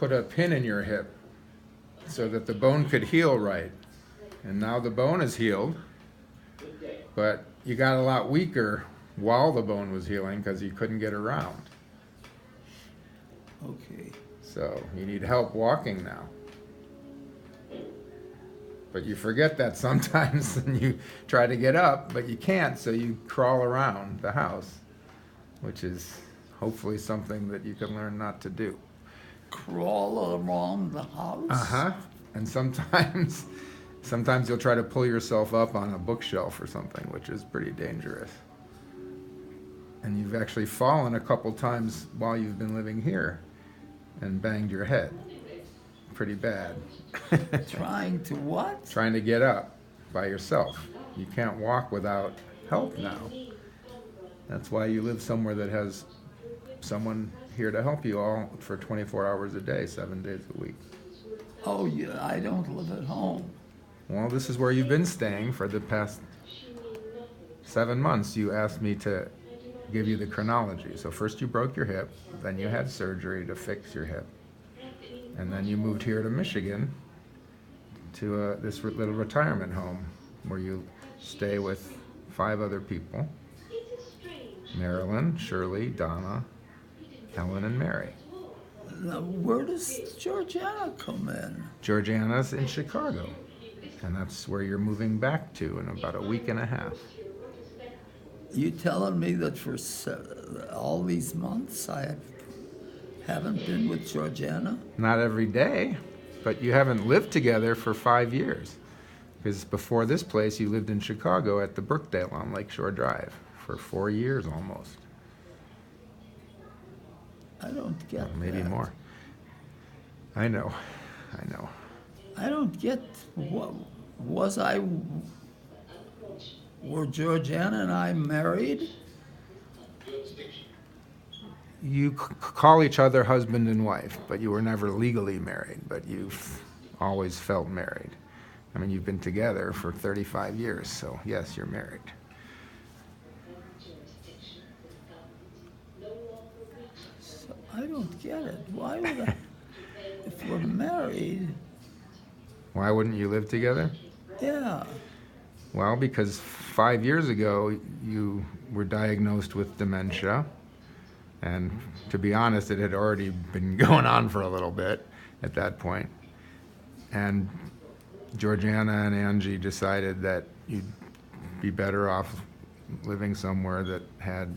put a pin in your hip so that the bone could heal right. And now the bone is healed, but you got a lot weaker while the bone was healing because you couldn't get around. Okay. So you need help walking now. But you forget that sometimes and you try to get up, but you can't, so you crawl around the house, which is hopefully something that you can learn not to do. Crawl around the house? Uh-huh. And sometimes you'll try to pull yourself up on a bookshelf or something, which is pretty dangerous. And you've actually fallen a couple times while you've been living here and banged your head. Pretty bad. Trying to what? Trying to get up by yourself. You can't walk without help now. That's why you live somewhere that has someone here to help you all for 24 hours a day, 7 days a week. Oh, yeah, I don't live at home. Well, this is where you've been staying for the past 7 months. You asked me to give you the chronology. So first you broke your hip, then you had surgery to fix your hip, and then you moved here to Michigan to this little retirement home where you stay with 5 other people: Marilyn, Shirley, Donna, Helen, and Mary. Now, where does Georgiana come in? Georgiana's in Chicago, and that's where you're moving back to in about a week and a half. You telling me that for all these months I haven't been with Georgiana? Not every day, but you haven't lived together for 5 years. Because before this place, you lived in Chicago at the Brookdale on Lakeshore Drive for 4 years almost. I don't get Or maybe that. more. I know. I don't get what were Georgiana and I married? You call each other husband and wife, but you were never legally married, but you've always felt married. I mean, you've been together for 35 years, so yes, you're married. So I don't get it. Why would I, if we're married, Why wouldn't you live together? yeah. Well, because 5 years ago, you were diagnosed with dementia. And to be honest, it had already been going on for a little bit at that point. And Georgiana and Angie decided that you'd be better off living somewhere that had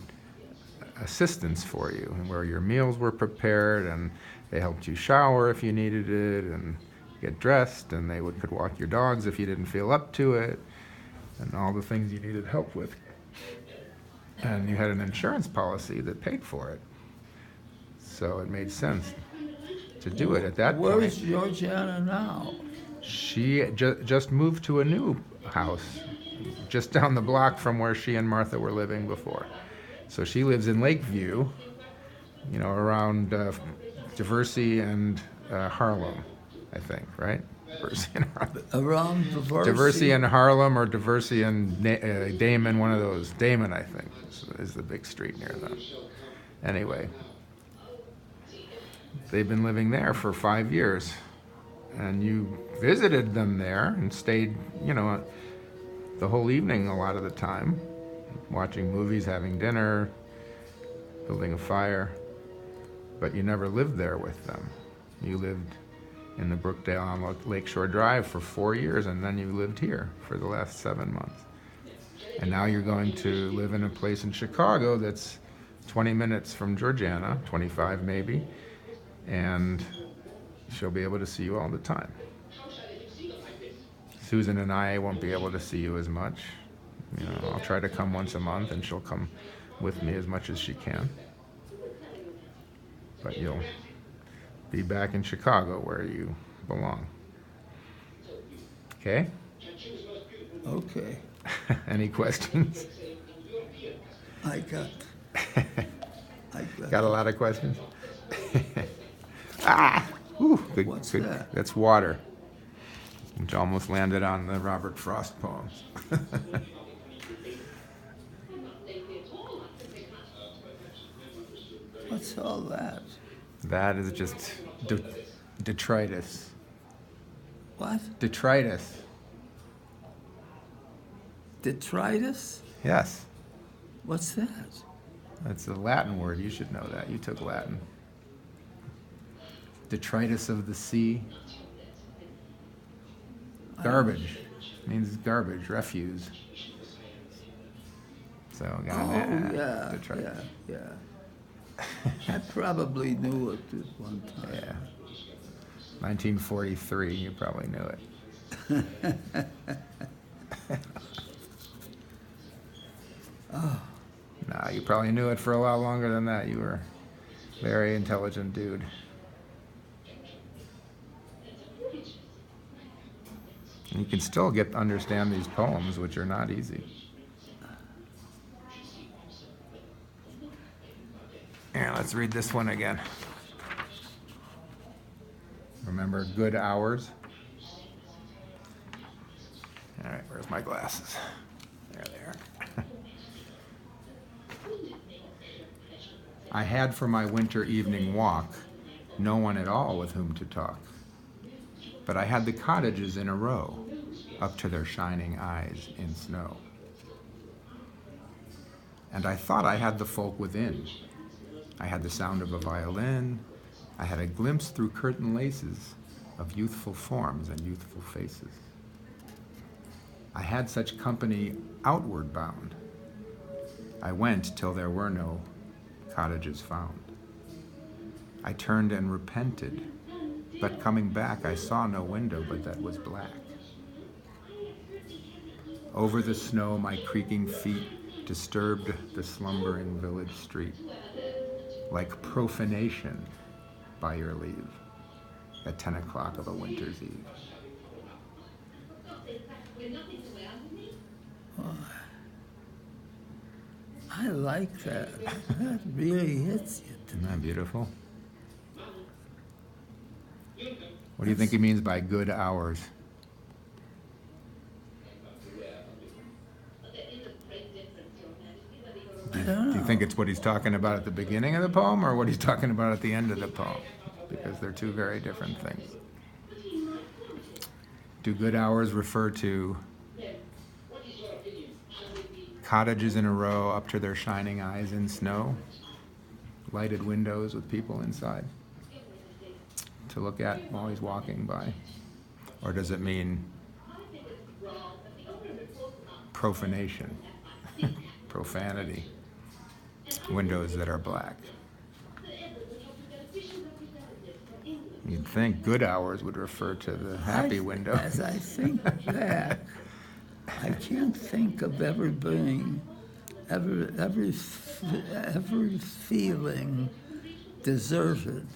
assistance for you, and where your meals were prepared, and they helped you shower if you needed it, and get dressed, and they could walk your dogs if you didn't feel up to it, and all the things you needed help with. And you had an insurance policy that paid for it. So it made sense to do it at that Where point. is Georgiana now? She just moved to a new house just down the block from where she and Martha were living before. So she lives in Lakeview, around Diversey and Harlem, I think, right? Diversey and Harlem. Around Diversey and Harlem, or Diversey and Damon, one of those. Damon, I think, is the big street near them. Anyway, they've been living there for 5 years, and you visited them there and stayed, the whole evening a lot of the time, watching movies, having dinner, building a fire, but you never lived there with them. You lived in the Brookdale on Lakeshore Drive for 4 years, and then you lived here for the last 7 months. And now you're going to live in a place in Chicago that's 20 minutes from Georgiana, 25 maybe, and she'll be able to see you all the time. Susan and I won't be able to see you as much. I'll try to come once a month, and she'll come with me as much as she can. But you'll be back in Chicago where you belong. Okay? Okay. Any questions? I got Got a lot of questions? Ooh, good, What's good. that? That's water, which almost landed on the Robert Frost poems. What's all that? That is just Detritus. What? Detritus. Detritus? Yes. What's that? That's a Latin word. You should know that. You took Latin. Detritus of the sea. Garbage. Means garbage, refuse. So, Oh, yeah, detritus. yeah. I probably knew it at one time. Yeah. 1943, you probably knew it. No, you probably knew it for a lot longer than that. You were a very intelligent dude. And you can still understand these poems, which are not easy. Here, let's read this one again. Remember good hours? All right, where's my glasses? There they are. I had for my winter evening walk no one at all with whom to talk, but I had the cottages in a row, up to their shining eyes in snow. And I thought I had the folk within. I had the sound of a violin. I had a glimpse through curtain laces of youthful forms and youthful faces. I had such company outward bound. I went till there were no cottages found. I turned and repented, but coming back I saw no window but that was black. Over the snow my creaking feet disturbed the slumbering village street, like profanation, by your leave, at 10 o'clock of a winter's eve. I like that. That really hits you. Isn't that beautiful? What do you think he means by good hours? I don't Do you know. think it's what he's talking about at the beginning of the poem or what he's talking about at the end of the poem? Because they're two very different things. Do good hours refer to cottages in a row up to their shining eyes in snow? Lighted windows with people inside to look at while he's walking by? Or does it mean profanation, profanity, windows that are black? You'd think good hours would refer to the happy window. As I think back, I can't think of ever being, ever feeling deserted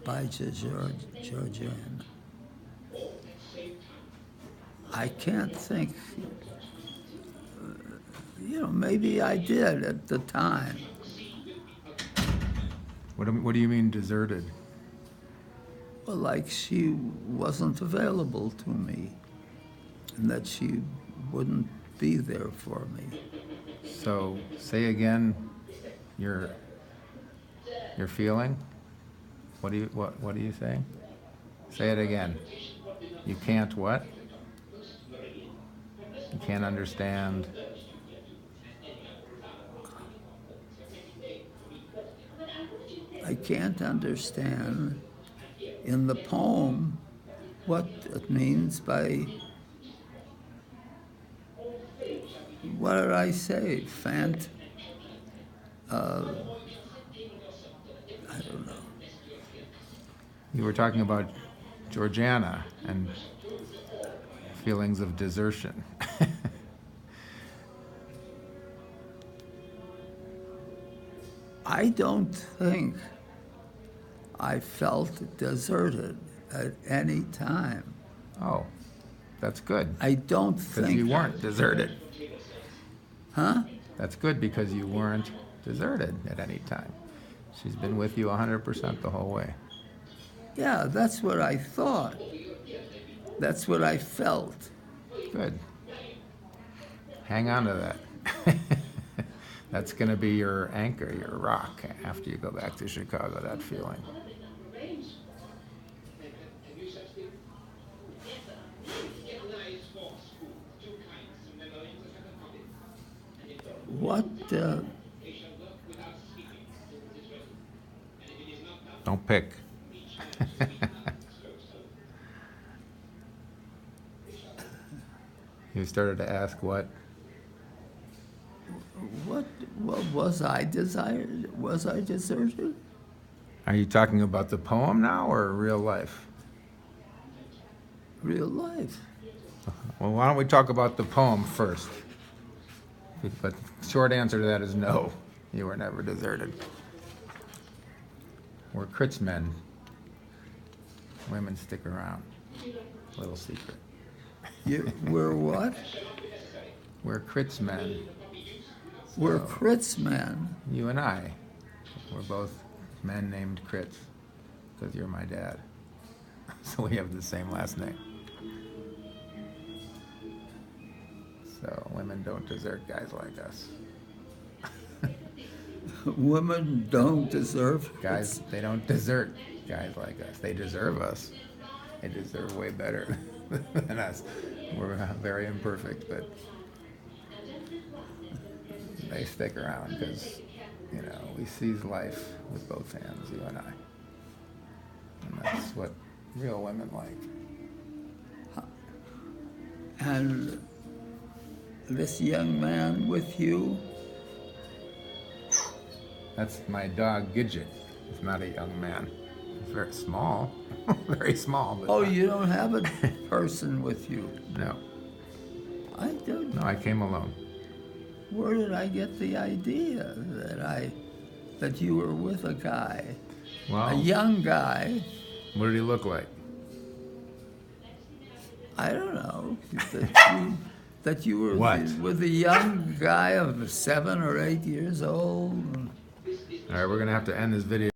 by Georgiana. I can't think, maybe I did at the time. What do you mean deserted? Well, like she wasn't available to me, and that she wouldn't be there for me. So say again your feeling. What are you saying? Say it again. You can't what? You can't understand. I can't understand in the poem what it means by, what did I say? I don't know. You were talking about Georgiana and feelings of desertion. I don't think I felt deserted at any time. Oh, that's good. I don't Because think. you weren't deserted. Huh? That's good because you weren't deserted at any time. She's been with you 100% the whole way. Yeah, that's what I thought. That's what I felt. Good. Hang on to that. That's going to be your anchor, your rock, after you go back to Chicago, that feeling. Don't pick. You started to ask what? what was I desired? Was I deserted? Are you talking about the poem now or real life? Real life. Well, why don't we talk about the poem first? But short answer to that is no. You were never deserted. We're Critz men. Women stick around. Little secret. You were what? We're Critz men. We're Critz men. You and I. We're both men named Critz. Because you're my dad. So we have the same last name. So women don't desert guys like us. Women don't deserve Guys, they don't desert guys like us. They deserve us. They deserve way better than us. We're very imperfect, but they stick around because, you know, we seize life with both hands, you and I. And that's what real women like. And this young man with you, That's my dog, Gidget. He's not a young man. He's very small. Very small. But oh, not- you don't have a person with you. No. I don't. No, I came alone. Where did I get the idea that you were with a guy, a Well, young guy? what did he look like? I don't know that you were What? with a young guy of 7 or 8 years old. All right, we're going to have to end this video.